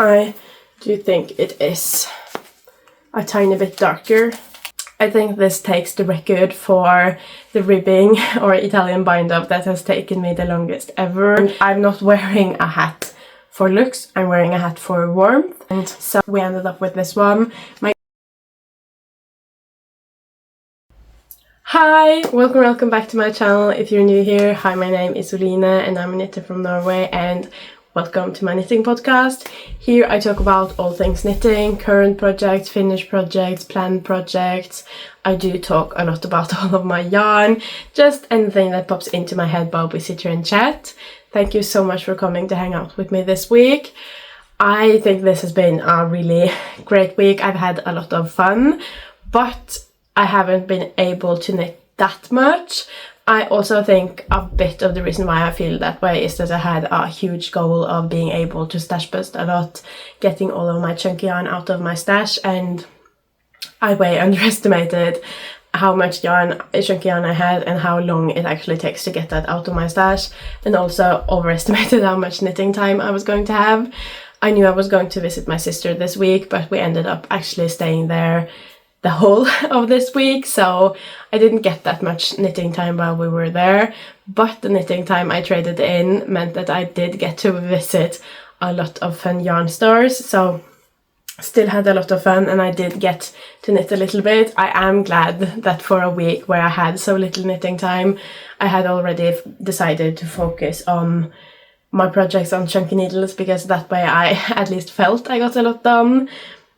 I do think it is a tiny bit darker. I think this takes the record for the ribbing or Italian bind-up that has taken me the longest ever. And I'm not wearing a hat for looks, I'm wearing a hat for warmth. And so we ended up with this one. Hi! Welcome back to my channel. If you're new here, hi, my name is Oline and I'm a knitter from Norway, and welcome to my knitting podcast. Here I talk about all things knitting, current projects, finished projects, planned projects. I do talk a lot about all of my yarn, just anything that pops into my head while we sit here and chat. Thank you so much for coming to hang out with me this week. I think this has been a really great week. I've had a lot of fun, but I haven't been able to knit that much. I also think a bit of the reason why I feel that way is that I had a huge goal of being able to stash bust a lot, getting all of my chunky yarn out of my stash, and I way underestimated how much chunky yarn I had and how long it actually takes to get that out of my stash, and also overestimated how much knitting time I was going to have. I knew I was going to visit my sister this week, but we ended up actually staying there the whole of this week, so I didn't get that much knitting time while we were there, but the knitting time I traded in meant that I did get to visit a lot of fun yarn stores, so still had a lot of fun and I did get to knit a little bit. I am glad that for a week where I had so little knitting time, I had already decided to focus on my projects on chunky needles, because that way I at least felt I got a lot done.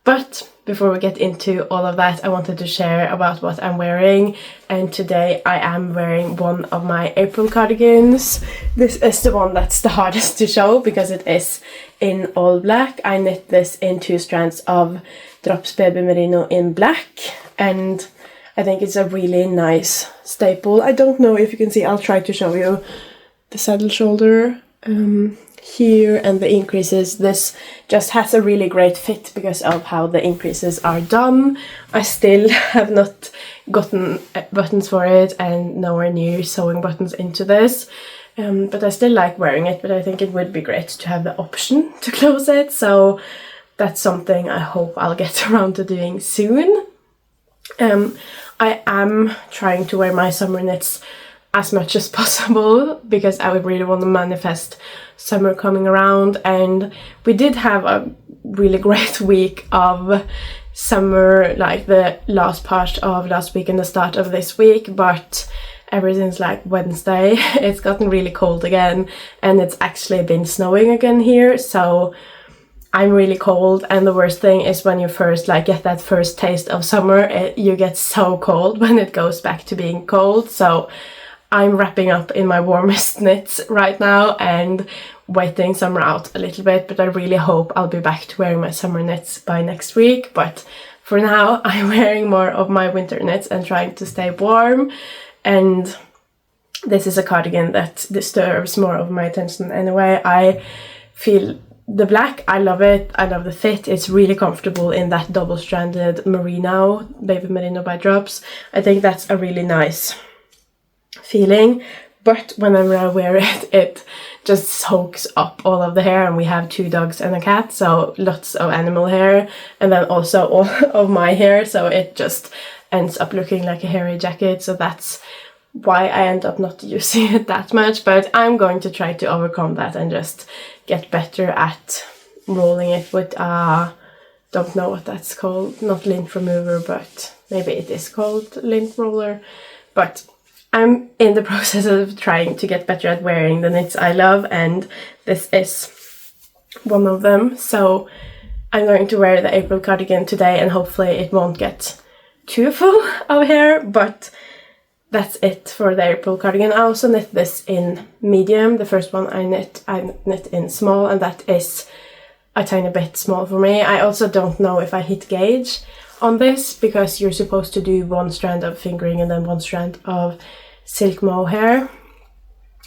But before we get into all of that, I wanted to share about what I'm wearing, and today I am wearing one of my April cardigans. This is the one that's the hardest to show because it is in all black. I knit this in 2 strands of Drops Baby Merino in black, and I think it's a really nice staple. I don't know if you can see, I'll try to show you the saddle shoulder here and the increases. This just has a really great fit because of how the increases are done. I still have not gotten buttons for it and nowhere near sewing buttons into this, but I still like wearing it, but I think it would be great to have the option to close it, so that's something I hope I'll get around to doing soon. I am trying to wear my summer knits as much as possible because I would really want to manifest summer coming around, and we did have a really great week of summer, like the last part of last week and the start of this week, but ever since like Wednesday it's gotten really cold again, and it's actually been snowing again here, so I'm really cold. And the worst thing is when you first get that first taste of summer, you get so cold when it goes back to being cold. So I'm wrapping up in my warmest knits right now and waiting summer out a little bit, but I really hope I'll be back to wearing my summer knits by next week. But for now I'm wearing more of my winter knits and trying to stay warm, and this is a cardigan that disturbs more of my attention anyway. I feel the black, I love it, I love the fit, it's really comfortable in that double-stranded merino, Baby Merino by Drops. I think that's a really nice feeling, but whenever I wear it, it just soaks up all of the hair, and we have 2 dogs and a cat, so lots of animal hair, and then also all of my hair, so it just ends up looking like a hairy jacket. So that's why I end up not using it that much, but I'm going to try to overcome that and just get better at rolling it with don't know what that's called, not lint remover, but maybe it is called lint roller. But I'm in the process of trying to get better at wearing the knits I love, and this is one of them. So I'm going to wear the April cardigan today, and hopefully it won't get too full of hair, but that's it for the April cardigan. I also knit this in medium. The first one I knit in small, and that is a tiny bit small for me. I also don't know if I hit gauge on this, because you're supposed to do 1 strand of fingering and then 1 strand of silk mohair,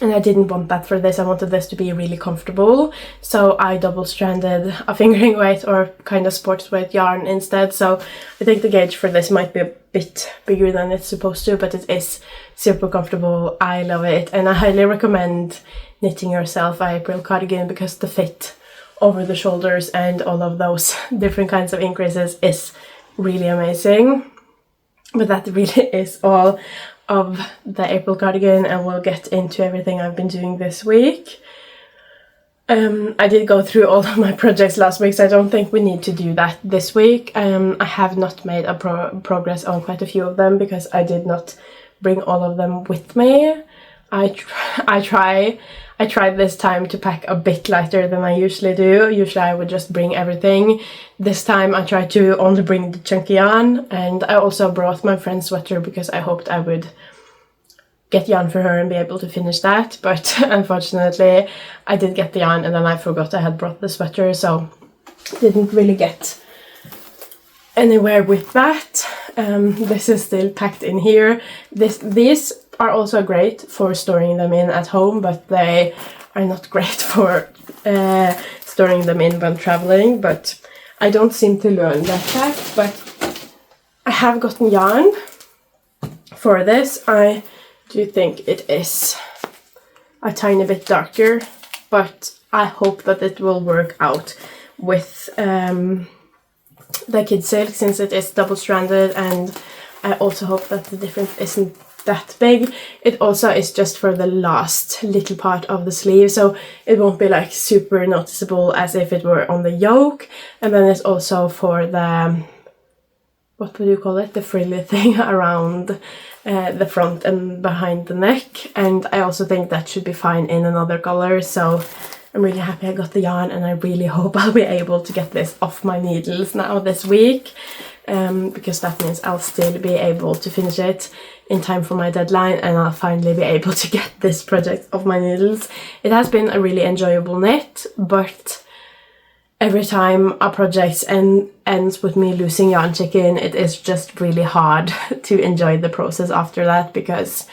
and I didn't want that for this. I wanted this to be really comfortable, so I double-stranded a fingering weight or kind of sports weight yarn instead. So I think the gauge for this might be a bit bigger than it's supposed to, but it is super comfortable. I love it, and I highly recommend knitting yourself an April cardigan because the fit over the shoulders and all of those different kinds of increases is really amazing. But that really is all of the April cardigan, and we'll get into everything I've been doing this week. I did go through all of my projects last week, so I don't think we need to do that this week. I have not made a progress on quite a few of them because I did not bring all of them with me. I tried this time to pack a bit lighter than I usually do. Usually I would just bring everything. This time I tried to only bring the chunky yarn, and I also brought my friend's sweater because I hoped I would get yarn for her and be able to finish that, but unfortunately I did get the yarn and then I forgot I had brought the sweater, so didn't really get anywhere with that. This is still packed in here. These are also great for storing them in at home, but they are not great for storing them in when traveling, but I don't seem to learn that fact. But I have gotten yarn for this. I do think it is a tiny bit darker, but I hope that it will work out with the kid silk, since it is double-stranded, and I also hope that the difference isn't that big. It also is just for the last little part of the sleeve, so it won't be like super noticeable as if it were on the yoke. And then it's also for the, what would you call it, the frilly thing around the front and behind the neck, and I also think that should be fine in another color. So I'm really happy I got the yarn, and I really hope I'll be able to get this off my needles now this week, because that means I'll still be able to finish it in time for my deadline, and I'll finally be able to get this project off my needles. It has been a really enjoyable knit, but every time a project ends with me losing yarn chicken, it is just really hard to enjoy the process after that, because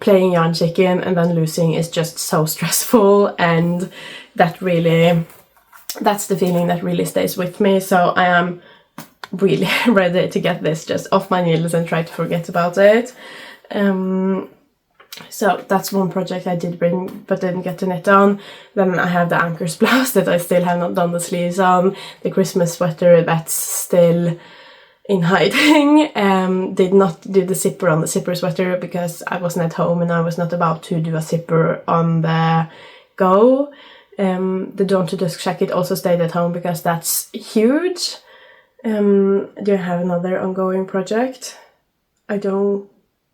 playing yarn chicken and then losing is just so stressful, and that's the feeling that really stays with me. So I am really ready to get this just off my needles and try to forget about it. So that's one project I did bring but didn't get to knit on. Then I have the Ankers blouse that I still have not done the sleeves on, the Christmas sweater that's still in hiding. Did not do the zipper on the zipper sweater because I wasn't at home and I was not about to do a zipper on the go. The Dawn to Dusk Shacket also stayed at home because that's huge. Do I have another ongoing project? I don't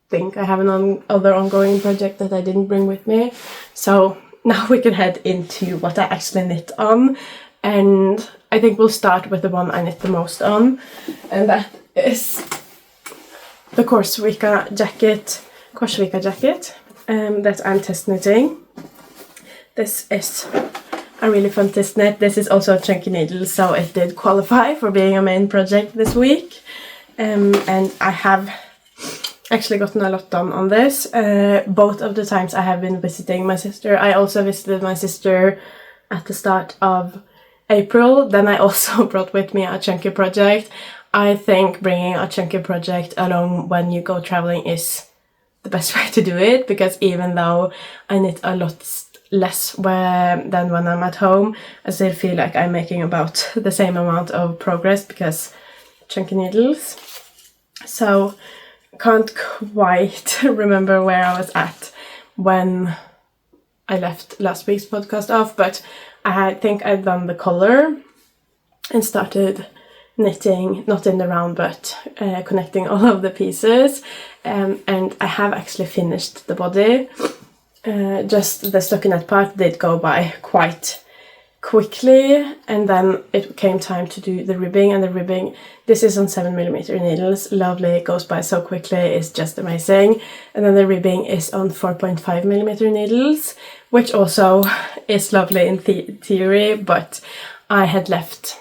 think I have another ongoing project that I didn't bring with me. So now we can head into what I actually knit on, and I think we'll start with the one I knit the most on, and that is the Korsvika Jacket that I'm test knitting. This is a really fun test knit. This is also a chunky needle, so it did qualify for being a main project this week, and I have actually gotten a lot done on this. Both of the times I have been visiting my sister. I also visited my sister at the start of April. Then I also brought with me a chunky project. I think bringing a chunky project along when you go traveling is the best way to do it, because even though I knit a lot less than when I'm at home, I still feel like I'm making about the same amount of progress because chunky needles. So can't quite remember where I was at when I left last week's podcast off, but I think I'd done the collar and started knitting, not in the round, but connecting all of the pieces, and I have actually finished the body. Just the stockinette part did go by quite quickly, and then it came time to do the ribbing, and the ribbing, this is on 7mm needles, lovely, it goes by so quickly, it's just amazing. And then the ribbing is on 4.5mm needles, which also is lovely in theory, but I had left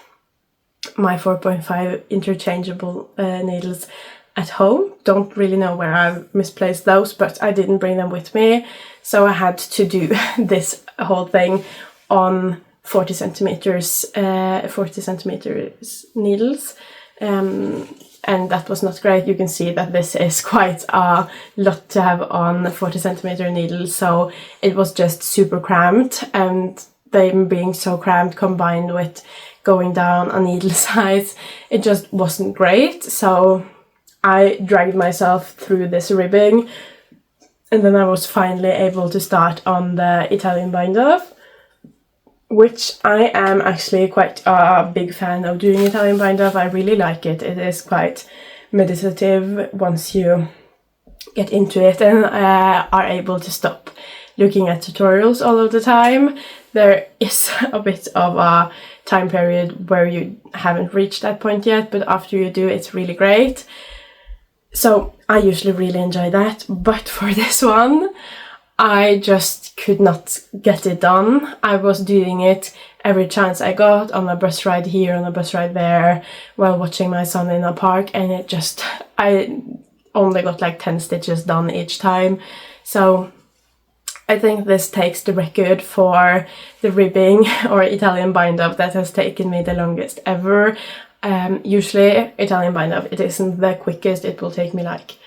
my 4.5 interchangeable needles at home. Don't really know where I've misplaced those, but I didn't bring them with me, so I had to do this whole thing on 40 centimeters needles, and that was not great. You can see that this is quite a lot to have on 40 centimeter needles, so it was just super cramped, and them being so cramped combined with going down a needle size, it just wasn't great. So I dragged myself through this ribbing, and then I was finally able to start on the Italian bind-off, which I am actually quite a big fan of doing Italian bind-off. I really like it. It is quite meditative once you get into it and are able to stop looking at tutorials all of the time. There is a bit of a time period where you haven't reached that point yet, but after you do, it's really great. So I usually really enjoy that, but for this one, I just could not get it done. I was doing it every chance I got, on a bus ride here, on a bus ride there, while watching my son in a park, and I only got like 10 stitches done each time. So I think this takes the record for the ribbing or Italian bind-off that has taken me the longest ever. Usually Italian bind-off, it isn't the quickest. It will take me like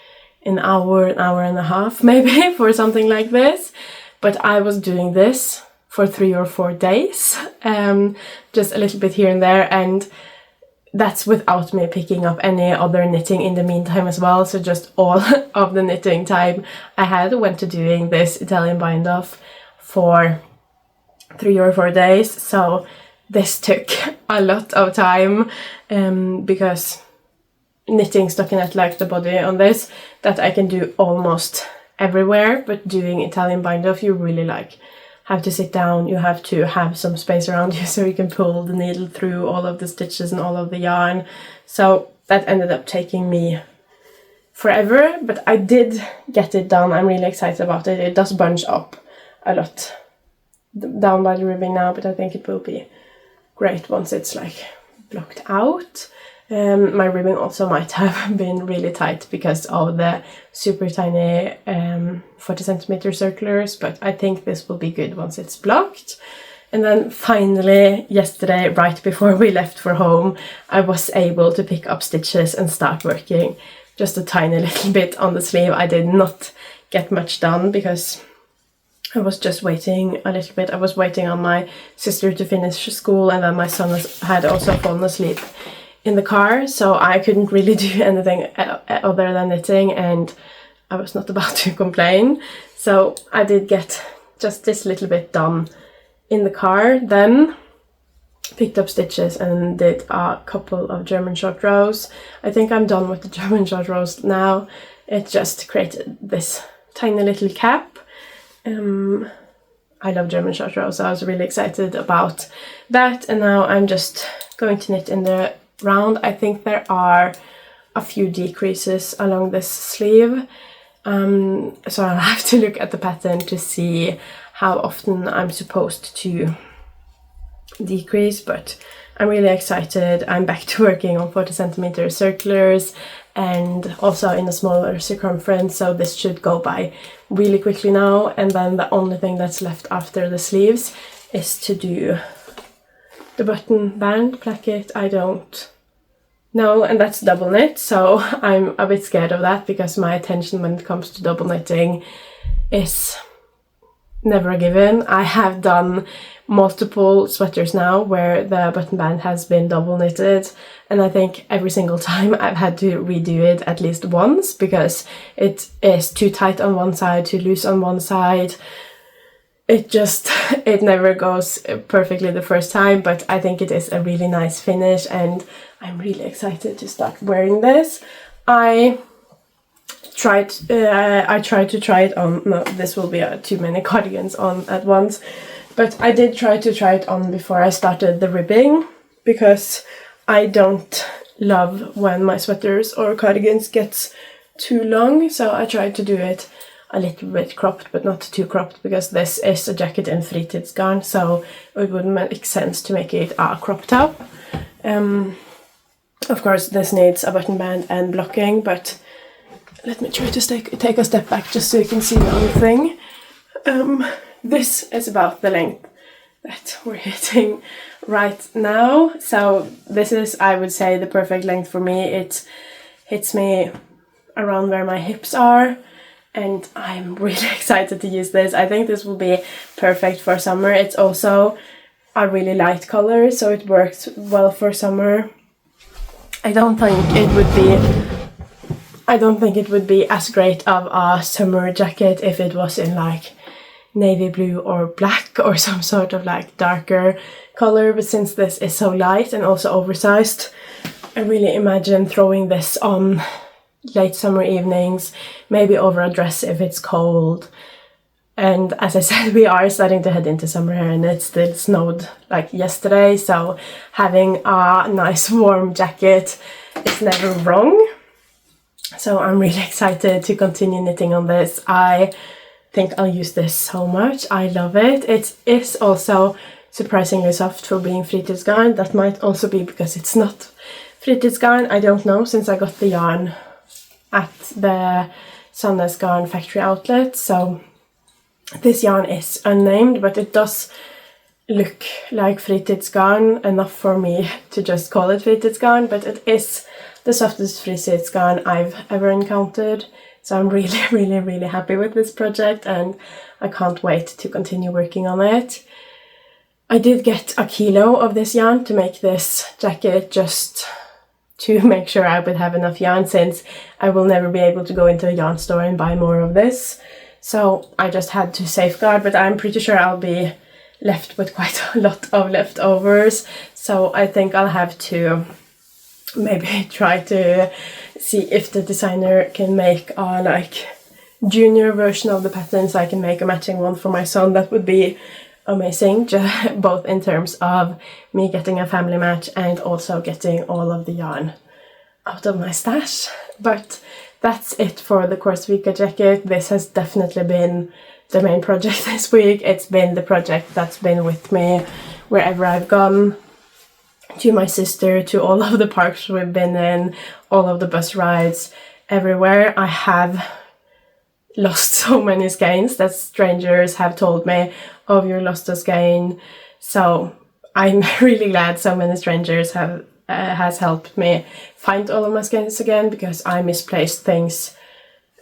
an hour and a half maybe for something like this. But I was doing this for 3 or 4 days, just a little bit here and there, and that's without me picking up any other knitting in the meantime as well. So just all of the knitting time I had went to doing this Italian bind-off for 3 or 4 days. So this took a lot of time, because knitting stockinette like the body on this, that I can do almost everywhere, but doing Italian bind-off, you really have to sit down, you have to have some space around you so you can pull the needle through all of the stitches and all of the yarn. So that ended up taking me forever, but I did get it done. I'm really excited about it. It does bunch up a lot down by the ribbing now, but I think it will be great once it's like blocked out. My ribbing also might have been really tight because of the super tiny 40 centimeter circulars, but I think this will be good once it's blocked. And then finally, yesterday, right before we left for home, I was able to pick up stitches and start working just a tiny little bit on the sleeve. I did not get much done because I was just waiting a little bit. I was waiting on my sister to finish school, and then my son had also fallen asleep in the car, so I couldn't really do anything other than knitting, and I was not about to complain. So I did get just this little bit done in the car, then picked up stitches and did a couple of German short rows. I think I'm done with the German short rows now. It just created this tiny little cap. I love German short rows, so I was really excited about that, and now I'm just going to knit in the round. I think there are a few decreases along this sleeve, so I'll have to look at the pattern to see how often I'm supposed to decrease, but I'm really excited. I'm back to working on 40 centimeter circulars and also in a smaller circumference, so this should go by really quickly now. And then the only thing that's left after the sleeves is to do the button band placket. I don't know, and that's double knit, so I'm a bit scared of that because my attention when it comes to double knitting is never a given. I have done multiple sweaters now where the button band has been double knitted, and I think every single time I've had to redo it at least once because it is too tight on one side, too loose on one side. It never goes perfectly the first time, but I think it is a really nice finish, and I'm really excited to start wearing this. I tried to try it on. No, this will be too many cardigans on at once, but I did try it on before I started the ribbing because I don't love when my sweaters or cardigans gets too long, so I tried to do it a little bit cropped, but not too cropped, because this is a jacket in Tiffknit garn, so it wouldn't make sense to make it a crop top. Of course, this needs a button band and blocking, but let me try to take a step back just so you can see the whole thing. This is about the length that we're hitting right now. So this is, I would say, the perfect length for me. It hits me around where my hips are, and I'm really excited to use this. I think this will be perfect for summer. It's also a really light color, so it works well for summer. I don't think it would be as great of a summer jacket if it was in like navy blue or black or some sort of like darker color, but since this is so light and also oversized, I really imagine throwing this on late summer evenings, maybe over a dress if it's cold. And as I said, we are starting to head into summer here, and it still snowed like yesterday, so having a nice warm jacket is never wrong. So I'm really excited to continue knitting on this. I think I'll use this so much. I love it. It is also surprisingly soft for being fritidsgarn. That might also be because it's not fritidsgarn. I don't know, since I got the yarn at the Sandnes Garn factory outlet. So this yarn is unnamed, but it does look like fritidsgarn enough for me to just call it fritidsgarn, but it is the softest fritidsgarn I've ever encountered. So I'm really, really, really happy with this project, and I can't wait to continue working on it. I did get a kilo of this yarn to make this jacket, just to make sure I would have enough yarn, since I will never be able to go into a yarn store and buy more of this. So I just had to safeguard, but I'm pretty sure I'll be left with quite a lot of leftovers. So I think I'll have to maybe try to see if the designer can make a like junior version of the pattern, so I can make a matching one for my son. That would be amazing, both in terms of me getting a family match and also getting all of the yarn out of my stash. But that's it for the Korsvika jacket. This has definitely been the main project this week. It's been the project that's been with me wherever I've gone, to my sister, to all of the parks we've been in, all of the bus rides, everywhere. I have lost so many skeins that strangers have told me, oh, you lost a skein. So I'm really glad so many strangers has helped me find all of my skeins again, because I misplaced things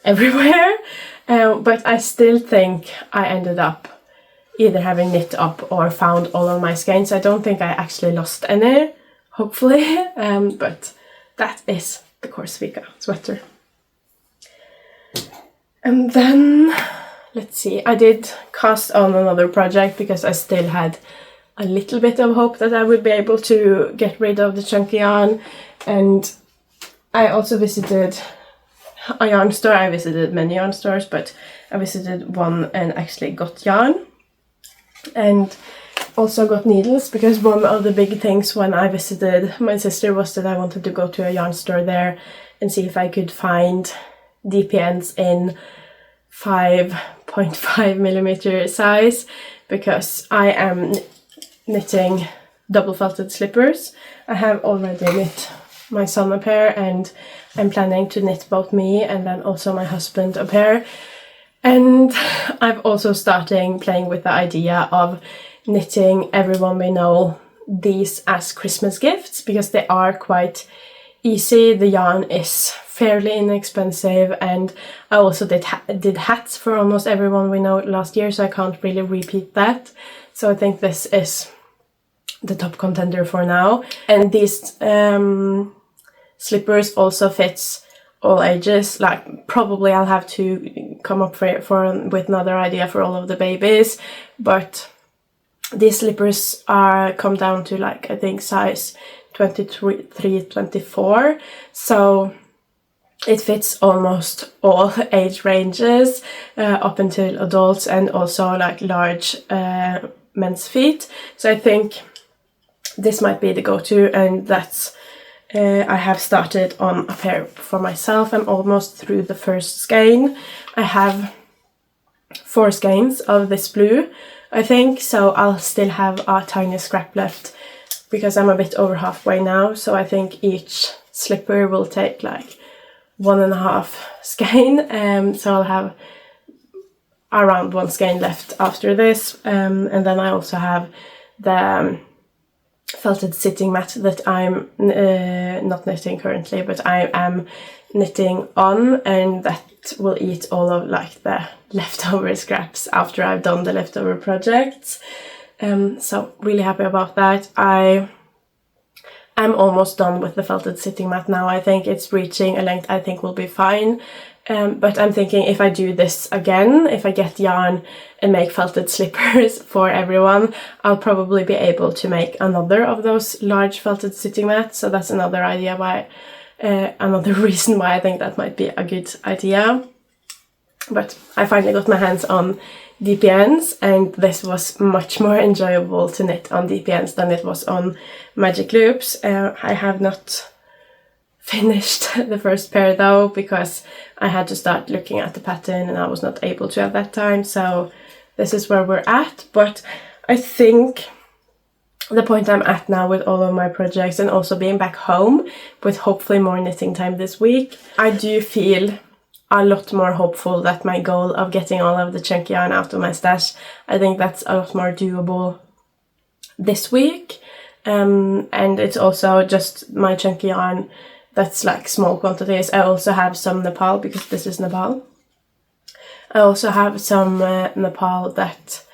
everywhere. But I still think I ended up either having knit up or found all of my skeins. I don't think I actually lost any, hopefully. But that is the Korsvika sweater. And then, let's see, I did cast on another project because I still had a little bit of hope that I would be able to get rid of the chunky yarn. And I also visited a yarn store. I visited many yarn stores, but I visited one and actually got yarn. And also got needles, because one of the big things when I visited my sister was that I wanted to go to a yarn store there and see if I could find DPNs in 5.5 millimeter size, because I am knitting double felted slippers. I have already knit my son a pair, and I'm planning to knit both me and then also my husband a pair. And I've also started playing with the idea of knitting Everyone We Know these as Christmas gifts, because they are quite easy. The yarn is fairly inexpensive, and I also did hats for almost Everyone We Know last year, so I can't really repeat that. So I think this is the top contender for now. And these slippers also fits all ages. Like, probably I'll have to come up with another idea for all of the babies, but these slippers come down to, like, I think size 23, 24, so it fits almost all age ranges, up until adults, and also like large men's feet. So I think this might be the go-to, and that's I have started on a pair for myself. I'm almost through the first skein. I have 4 skeins of this blue, I think, so I'll still have a tiny scrap left, because I'm a bit over halfway now. So I think each slipper will take like 1.5 skein, so I'll have around 1 skein left after this. And then I also have the felted sitting mat that I'm not knitting currently, but I am knitting on, and that will eat all of like the leftover scraps after I've done the leftover projects. So really happy about that. I'm almost done with the felted sitting mat now. I think it's reaching a length I think will be fine. But I'm thinking if I do this again, if I get yarn and make felted slippers for everyone, I'll probably be able to make another of those large felted sitting mats. So that's another idea why, another reason why I think that might be a good idea. But I finally got my hands on DPNs, and this was much more enjoyable to knit on DPNs than it was on magic loops. I have not finished the first pair though, because I had to start looking at the pattern and I was not able to at that time. So this is where we're at. But I think the point I'm at now with all of my projects, and also being back home with hopefully more knitting time this week, I do feel a lot more hopeful that my goal of getting all of the chunky yarn out of my stash, I think that's a lot more doable this week. And it's also just my chunky yarn that's like small quantities. I also have some Nepal, because this is Nepal. I also have some Nepal that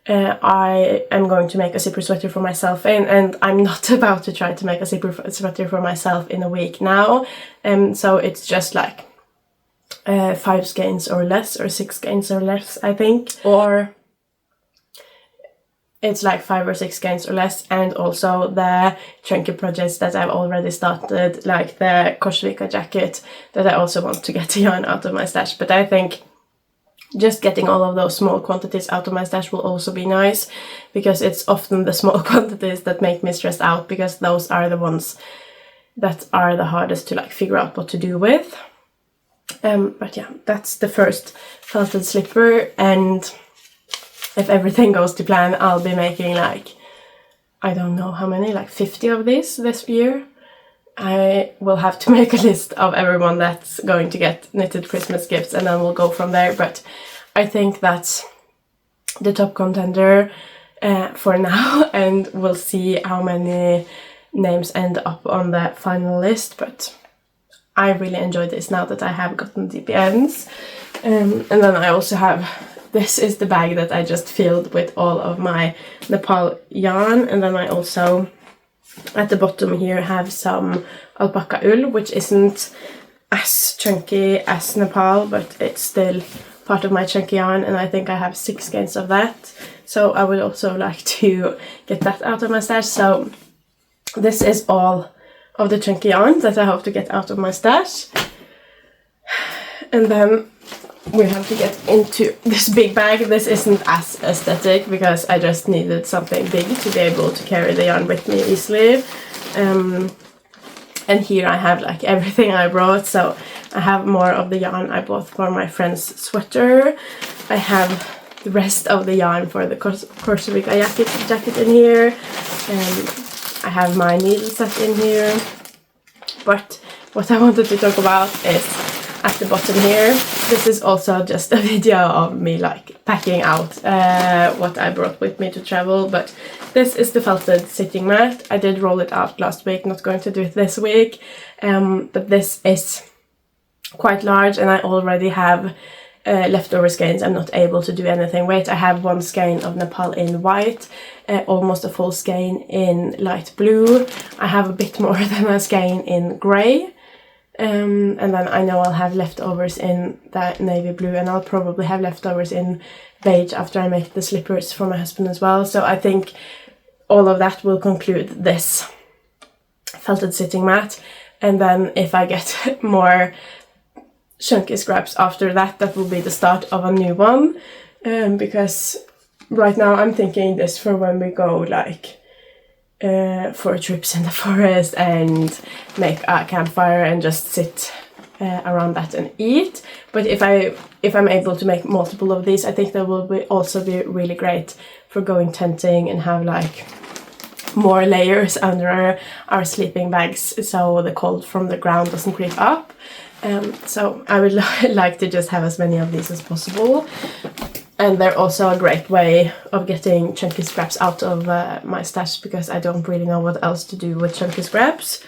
I am going to make a zipper sweater for myself in, and I'm not about to try to make a zipper sweater for myself in a week now. So it's just like 5 skeins or less, or 6 skeins or less, I think. Or it's like 5 or 6 skeins or less, and also the chunky projects that I've already started, like the Korsvika Jacket, that I also want to get the yarn out of my stash. But I think just getting all of those small quantities out of my stash will also be nice, because it's often the small quantities that make me stressed out, because those are the ones that are the hardest to like figure out what to do with. But yeah, that's the first felted slipper, and if everything goes to plan, I'll be making like, I don't know how many, like 50 of these this year. I will have to make a list of everyone that's going to get knitted Christmas gifts, and then we'll go from there. But I think that's the top contender for now, and we'll see how many names end up on the final list. But I really enjoyed this now that I have gotten DPNs. And then I also have, this is the bag that I just filled with all of my Nepal yarn. And then I also, at the bottom here, have some alpaca wool, which isn't as chunky as Nepal, but it's still part of my chunky yarn, and I think I have 6 skeins of that. So I would also like to get that out of my stash. So this is all of the chunky yarn that I hope to get out of my stash. And then we have to get into this big bag. This isn't as aesthetic, because I just needed something big to be able to carry the yarn with me easily. And here I have like everything I brought. So I have more of the yarn I bought for my friend's sweater. I have the rest of the yarn for the Korsvika jacket in here. I have my needle set in here. But what I wanted to talk about is at the bottom here. This is also just a video of me like packing out what I brought with me to travel. But this is the felted sitting mat. I did roll it out last week, not going to do it this week. But this is quite large, and I already have leftover skeins I'm not able to do anything with. I have 1 skein of Nepal in white, almost a full skein in light blue. I have a bit more than a skein in grey. And then I know I'll have leftovers in that navy blue, and I'll probably have leftovers in beige after I make the slippers for my husband as well. So I think all of that will conclude this felted sitting mat. And then if I get more chunky scraps after that, that will be the start of a new one. Because right now I'm thinking this for when we go like for trips in the forest and make a campfire and just sit around that and eat. But if I'm able to make multiple of these, I think that will also be really great for going tenting and have like more layers under our sleeping bags, so the cold from the ground doesn't creep up. So I would like to just have as many of these as possible. And they're also a great way of getting chunky scraps out of my stash, because I don't really know what else to do with chunky scraps.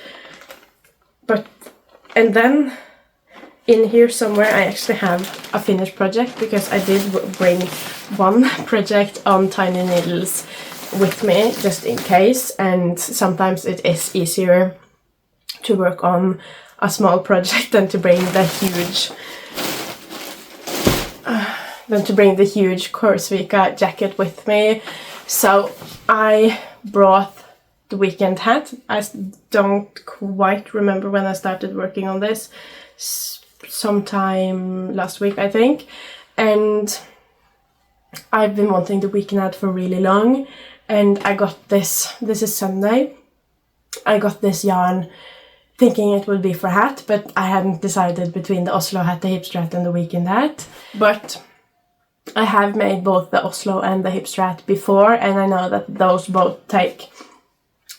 And then in here somewhere I actually have a finished project, because I did bring one project on tiny needles with me just in case, and sometimes it is easier to work on a small project than to bring the huge Korsvika jacket with me. So I brought the weekend hat. I don't quite remember when I started working on this, sometime last week I think, and I've been wanting the weekend hat for really long, and I got this is Sunday. I got this yarn thinking it would be for hat, but I hadn't decided between the Oslo hat, the hipster hat and the weekend hat. But I have made both the Oslo and the hipster hat before, and I know that those both take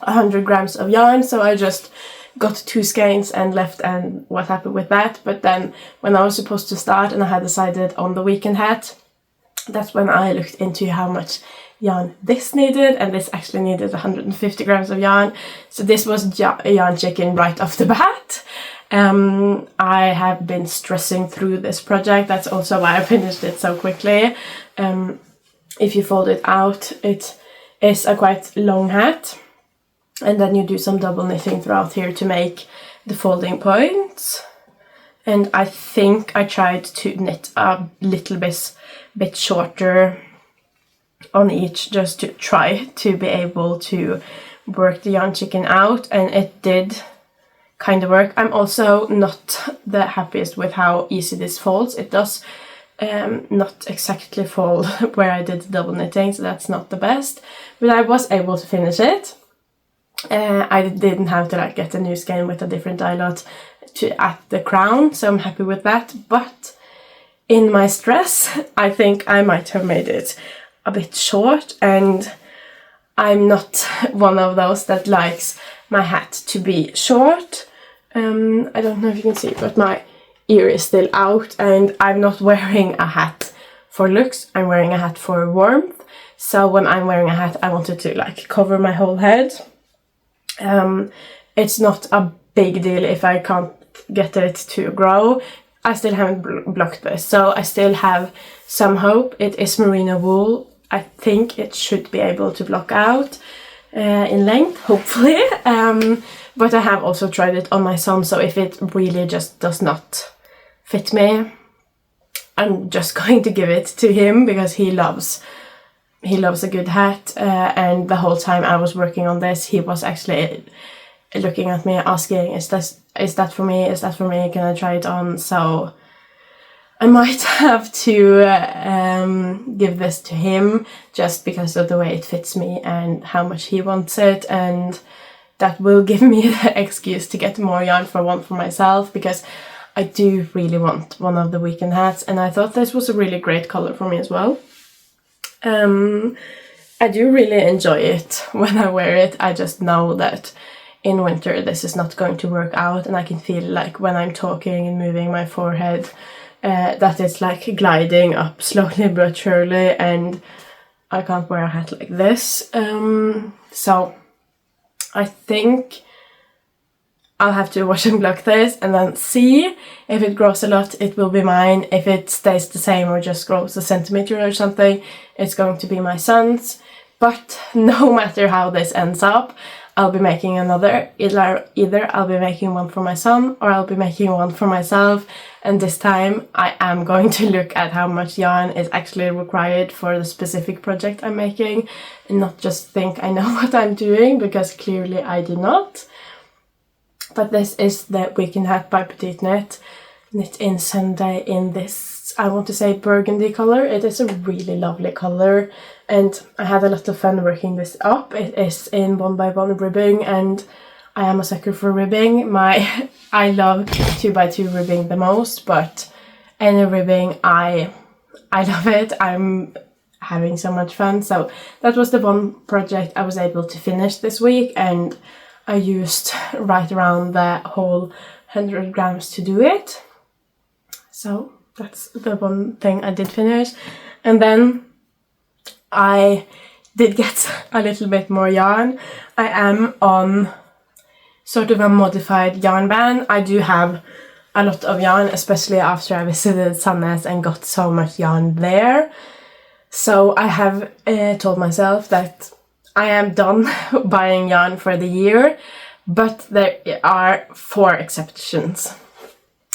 100 grams of yarn, so I just got 2 skeins and left and was happy with that. But then when I was supposed to start and I had decided on the weekend hat, that's when I looked into how much yarn this needed, and this actually needed 150 grams of yarn. So this was a yarn chicken right off the bat. I have been stressing through this project. That's also why I finished it so quickly. If you fold it out, it is a quite long hat, and then you do some double knitting throughout here to make the folding points. And I think I tried to knit a little bit shorter on each, just to try to be able to work the yarn chicken out, and it did kind of work. I'm also not the happiest with how easy this folds. It does not exactly fold where I did the double knitting, so that's not the best, but I was able to finish it. I didn't have to like get a new skein with a different dye lot at the crown, so I'm happy with that. But in my stress, I think I might have made it a bit short, and I'm not one of those that likes my hat to be short. I don't know if you can see, but my ear is still out, and I'm not wearing a hat for looks, I'm wearing a hat for warmth. So when I'm wearing a hat, I wanted to like cover my whole head. It's not a big deal if I can't get it to grow. I still haven't blocked this, so I still have some hope. It is merino wool. I think it should be able to block out in length, hopefully. But I have also tried it on my son, so if it really just does not fit me, I'm just going to give it to him, because he loves a good hat. And the whole time I was working on this, he was actually looking at me asking, is that for me? Is that for me? Can I try it on? So I might have to give this to him, just because of the way it fits me and how much he wants it, and that will give me the excuse to get more yarn for one for myself, because I do really want one of the weekend hats, and I thought this was a really great color for me as well. I do really enjoy it when I wear it. I just know that in winter this is not going to work out, and I can feel like when I'm talking and moving my forehead that it's like gliding up slowly but surely, and I can't wear a hat like this. So I think I'll have to wash and block this and then see. If it grows a lot, it will be mine. If it stays the same or just grows a centimeter or something, it's going to be my son's. But no matter how this ends up, I'll be making another. Either I'll be making one for my son, or I'll be making one for myself. And this time I am going to look at how much yarn is actually required for the specific project I'm making, and not just think I know what I'm doing, because clearly I do not. But this is the weekend hat by Petiteknit, knit in Sunday in this, I want to say, burgundy color. It is a really lovely color, and I had a lot of fun working this up. It is in 1x1 ribbing, and I am a sucker for ribbing. I love 2x2 ribbing the most, but any ribbing, I love it. I'm having so much fun. So that was the one project I was able to finish this week, and I used right around the whole 100 grams to do it. So that's the one thing I did finish. And then I did get a little bit more yarn. I am on sort of a modified yarn ban. I do have a lot of yarn, especially after I visited Sandnes and got so much yarn there. So I have told myself that I am done buying yarn for the year, but there are 4 exceptions.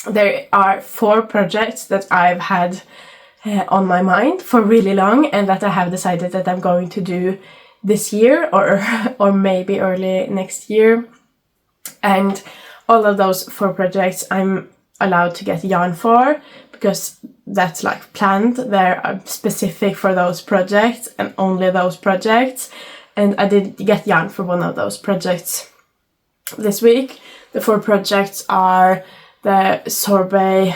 There are 4 projects that I've had on my mind for really long, and that I have decided that I'm going to do this year or maybe early next year. And all of those 4 projects I'm allowed to get yarn for, because that's like planned. They're specific for those projects and only those projects. And I did get yarn for one of those projects this week. The 4 projects are the sorbet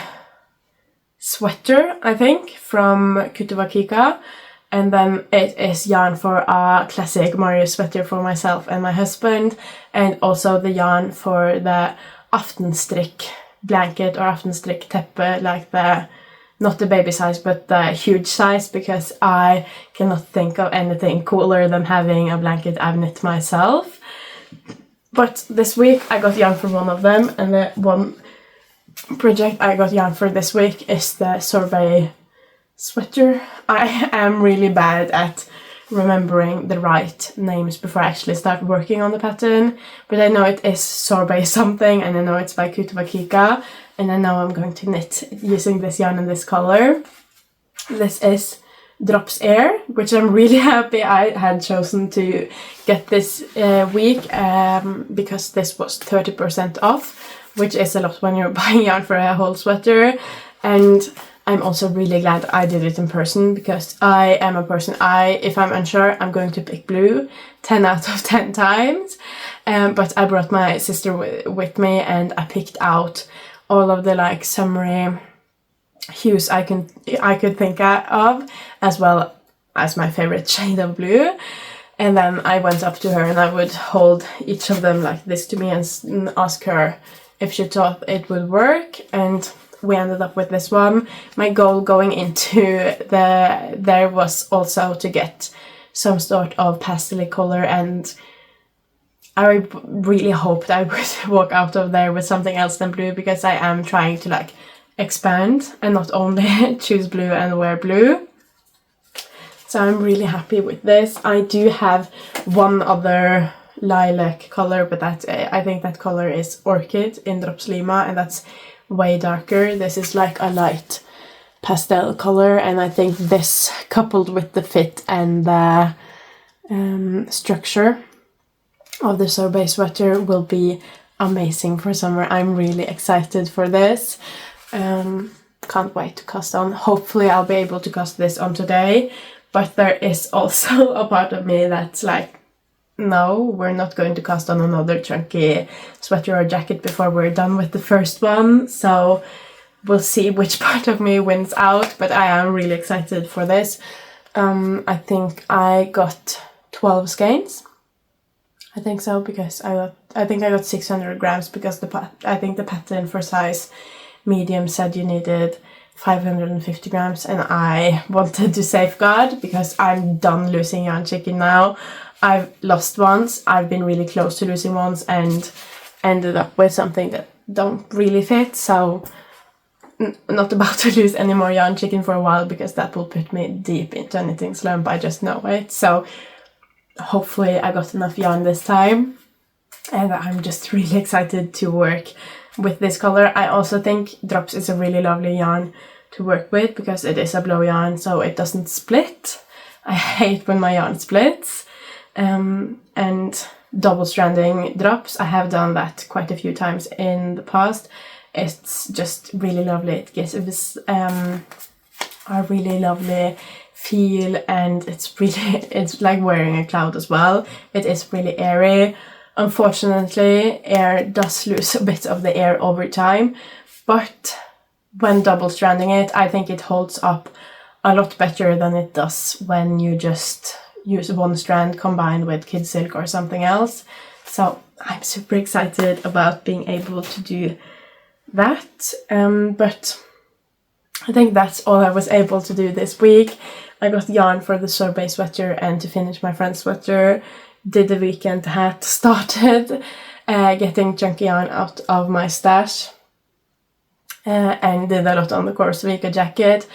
sweater, I think, from Corcika. And then it is yarn for a classic Mario sweater for myself and my husband. And also the yarn for the Aftenstrikk blanket or Aftenstrikk teppe, like not the baby size but the huge size, because I cannot think of anything cooler than having a blanket I've knit myself. But this week I got yarn for one of them, and the one project I got yarn for this week is the sorbet sweater. I am really bad at remembering the right names before I actually start working on the pattern, but I know it is sorbet something, and I know it's by Korsvika, and I know I'm going to knit using this yarn in this color. This is Drops Air, which I'm really happy I had chosen to get this week, because this was 30% off, which is a lot when you're buying yarn for a whole sweater. And I'm also really glad I did it in person, because I am a person, if I'm unsure, I'm going to pick blue 10 out of 10 times. But I brought my sister with me, and I picked out all of the like summery hues I could think of, as well as my favorite shade of blue. And then I went up to her and I would hold each of them like this to me and ask her if she thought it would work, and we ended up with this one. My goal going into there was also to get some sort of pastel color, and I really hoped I would walk out of there with something else than blue, because I am trying to like expand and not only choose blue and wear blue. So I'm really happy with this. I do have one other lilac color, but I think that color is Orchid in Drops Lima, and that's way darker. This is like a light pastel color, and I think this, coupled with the fit and the structure of the sorbet sweater, will be amazing for summer. I'm really excited for this. Can't wait to cast on. Hopefully I'll be able to cast this on today, but there is also a part of me that's like, no, we're not going to cast on another chunky sweater or jacket before we're done with the first one. So we'll see which part of me wins out, but I am really excited for this. I think I got 12 skeins. I think so, because I think I got 600 grams, because I think the pattern for size medium said you needed 550 grams, and I wanted to safeguard, because I'm done losing yarn chicken now. I've lost once, I've been really close to losing once, and ended up with something that don't really fit, so not about to lose any more yarn chicken for a while, because that will put me deep into a knitting slump, I just know it. So hopefully I got enough yarn this time, and I'm just really excited to work with this color. I also think Drops is a really lovely yarn to work with, because it is a blow yarn, so it doesn't split. I hate when my yarn splits. And double stranding Drops, I have done that quite a few times in the past. It's just really lovely. It gives a really lovely feel, and it's like wearing a cloud as well. It is really airy. Unfortunately, air does lose a bit of the air over time, but when double stranding it, I think it holds up a lot better than it does when you just use one strand combined with kid silk or something else. So I'm super excited about being able to do that. But I think that's all I was able to do this week. I got yarn for the sorbet sweater and to finish my friend's sweater. Did the weekend hat, started getting chunky yarn out of my stash. and did a lot on the Korsvika Jacket.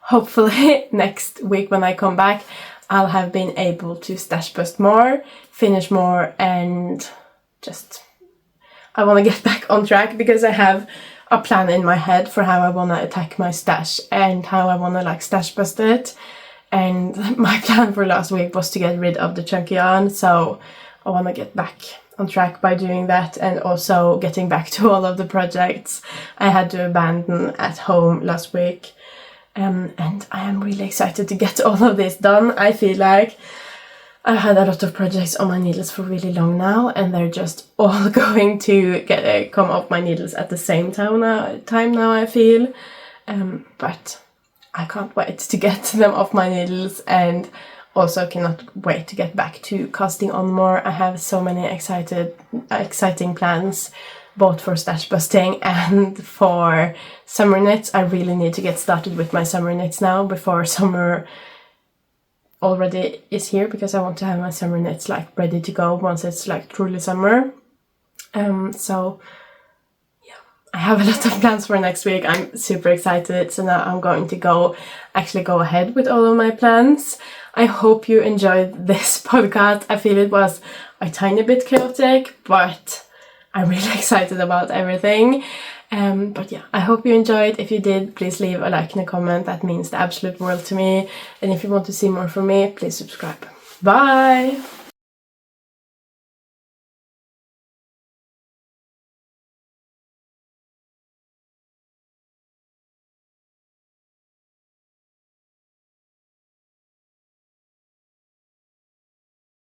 Hopefully next week when I come back I'll have been able to stash bust more, finish more, and just I want to get back on track because I have a plan in my head for how I want to attack my stash and how I want to like stash bust it. And my plan for last week was to get rid of the chunky yarn, so I want to get back on track by doing that, and also getting back to all of the projects I had to abandon at home last week. And I am really excited to get all of this done. I feel like I've had a lot of projects on my needles for really long now, and they're just all going to come off my needles at the same time now I feel. But I can't wait to get them off my needles, and also cannot wait to get back to casting on more. I have so many exciting plans, both for stash busting and for summer knits. I really need to get started with my summer knits now before summer already is here, because I want to have my summer knits like ready to go once it's like truly summer. So yeah, I have a lot of plans for next week. I'm super excited, so now I'm going to go ahead with all of my plans. I hope you enjoyed this podcast. I feel it was a tiny bit chaotic, but I'm really excited about everything. But yeah, I hope you enjoyed. If you did, please leave a like and a comment. That means the absolute world to me. And if you want to see more from me, please subscribe. Bye!